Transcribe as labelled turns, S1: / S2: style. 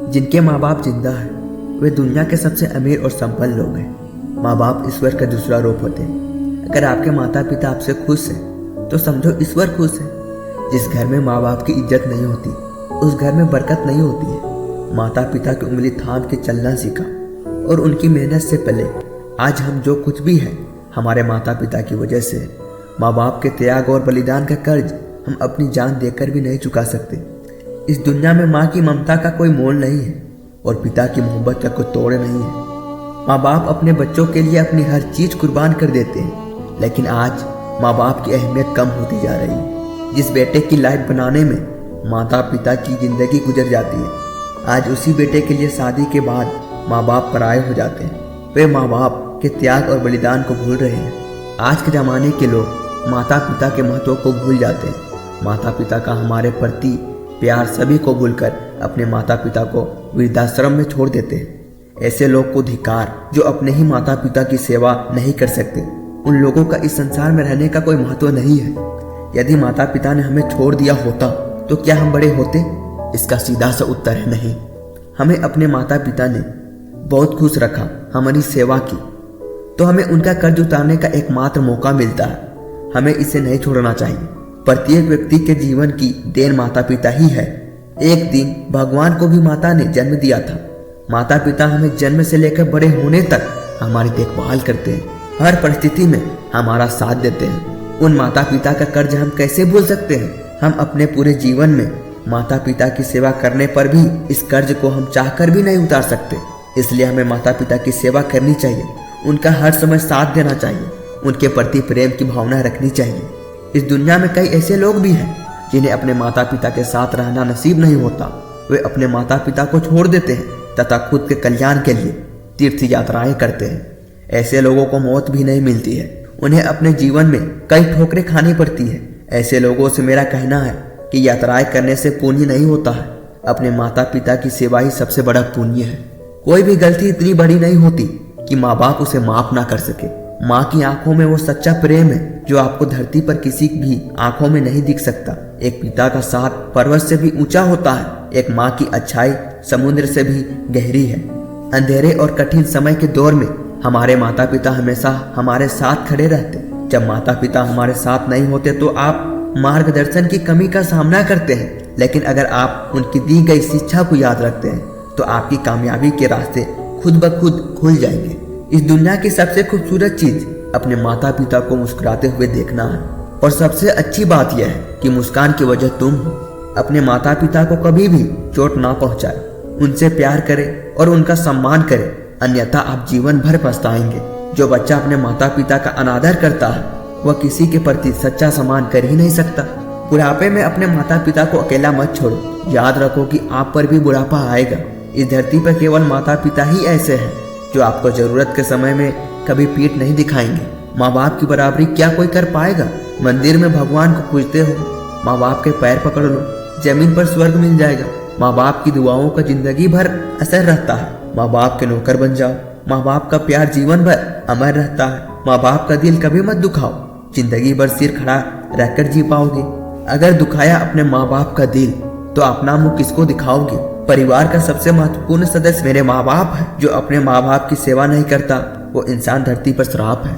S1: जिनके माँ बाप जिंदा हैं वे दुनिया के सबसे अमीर और संपन्न लोग हैं। माँ बाप ईश्वर का दूसरा रूप होते हैं। अगर आपके माता पिता आपसे खुश हैं तो समझो ईश्वर खुश है। जिस घर में माँ बाप की इज्जत नहीं होती उस घर में बरकत नहीं होती है। माता पिता की उंगली थाम के चलना सीखा और उनकी मेहनत से पले आज हम जो कुछ भी हैं हमारे माता पिता की वजह से। माँ बाप के त्याग और बलिदान का कर्ज हम अपनी जान देकर भी नहीं चुका सकते। इस दुनिया में माँ की ममता का कोई मोल नहीं है और पिता की मोहब्बत का कोई तोड़ नहीं है। माँ बाप अपने बच्चों के लिए अपनी हर चीज कुर्बान कर देते हैं, लेकिन आज माँ बाप की अहमियत कम होती जा रही है। जिस बेटे की लाइफ बनाने में माता पिता की जिंदगी गुजर जाती है, आज उसी बेटे के लिए शादी के बाद माँ बाप पराये हो जाते हैं। वे माँ बाप के त्याग और बलिदान को भूल रहे हैं। आज के जमाने के लोग माता पिता के महत्व को भूल जाते हैं। माता पिता का हमारे प्रति प्यार सभी को भूलकर अपने माता पिता को वृद्धाश्रम में छोड़ देते हैं। ऐसे लोग को धिक्कार जो अपने ही माता पिता की सेवा नहीं कर सकते। उन लोगों का इस संसार में रहने का कोई महत्व नहीं है। यदि माता पिता ने हमें छोड़ दिया होता तो क्या हम बड़े होते? इसका सीधा सा उत्तर है नहीं। हमें अपने माता पिता ने बहुत खुश रखा, हमारी सेवा की, तो हमें उनका कर्ज उतारने का एकमात्र मौका मिलता है। हमें इसे नहीं छोड़ना चाहिए। प्रत्येक व्यक्ति के जीवन की देन माता पिता ही है। एक दिन भगवान को भी माता ने जन्म दिया था। माता पिता हमें जन्म से लेकर बड़े होने तक हमारी देखभाल करते हैं, हर परिस्थिति में हमारा साथ देते हैं। उन माता पिता का कर्ज हम कैसे भूल सकते हैं? हम अपने पूरे जीवन में माता पिता की सेवा करने पर भी इस कर्ज को हम चाहकर भी नहीं उतार सकते। इसलिए हमें माता पिता की सेवा करनी चाहिए, उनका हर समय साथ देना चाहिए, उनके प्रति प्रेम की भावना रखनी चाहिए। इस दुनिया में कई ऐसे लोग भी हैं जिन्हें अपने माता पिता के साथ रहना नसीब नहीं होता। वे अपने माता पिता को छोड़ देते हैं तथा खुद के कल्याण के लिए तीर्थ यात्राएं करते हैं। ऐसे लोगों को मौत भी नहीं मिलती है, उन्हें अपने जीवन में कई ठोकरें खानी पड़ती है। ऐसे लोगों से मेरा कहना है कि यात्राएं करने से पुण्य नहीं होता है, अपने माता पिता की सेवा ही सबसे बड़ा पुण्य है। कोई भी गलती इतनी बड़ी नहीं होती कि माँ बाप उसे माफ ना कर सके। माँ की आंखों में वो सच्चा प्रेम है जो आपको धरती पर किसी भी आंखों में नहीं दिख सकता। एक पिता का साथ पर्वत से भी ऊंचा होता है। एक माँ की अच्छाई समुद्र से भी गहरी है। अंधेरे और कठिन समय के दौर में हमारे माता पिता हमेशा हमारे साथ खड़े रहते। जब माता पिता हमारे साथ नहीं होते तो आप मार्गदर्शन की कमी का सामना करते हैं, लेकिन अगर आप उनकी दी गई शिक्षा को याद रखते हैं तो आपकी कामयाबी के रास्ते खुद ब खुद खुल जाएंगे। इस दुनिया की सबसे खूबसूरत चीज अपने माता पिता को मुस्कुराते हुए देखना है, और सबसे अच्छी बात यह है कि मुस्कान की वजह तुम हो। अपने माता पिता को कभी भी चोट ना पहुंचाए, उनसे प्यार करें और उनका सम्मान करें, अन्यथा आप जीवन भर पछताएंगे। जो बच्चा अपने माता पिता का अनादर करता है वह किसी के प्रति सच्चा सम्मान कर ही नहीं सकता। बुढ़ापे में अपने माता पिता को अकेला मत छोड़ो। याद रखो कि आप पर भी बुढ़ापा आएगा। इस धरती पर केवल माता पिता ही ऐसे हैं जो आपको जरूरत के समय में कभी पीठ नहीं दिखाएंगे। माँ बाप की बराबरी क्या कोई कर पाएगा? मंदिर में भगवान को पूजते हो, माँ बाप के पैर पकड़ लो, जमीन पर स्वर्ग मिल जाएगा। माँ बाप की दुआओं का जिंदगी भर असर रहता है। माँ बाप के नौकर बन जाओ। माँ बाप का प्यार जीवन भर अमर रहता है। माँ बाप का दिल कभी मत दुखाओ, जिंदगी भर सिर खड़ा रहकर जी पाओगे। अगर दुखाया अपने माँ बाप का दिल तो अपना मुंह किसको दिखाओगे? परिवार का सबसे महत्वपूर्ण सदस्य मेरे माँ बाप है। जो अपने माँ बाप की सेवा नहीं करता वो इंसान धरती पर श्राप है।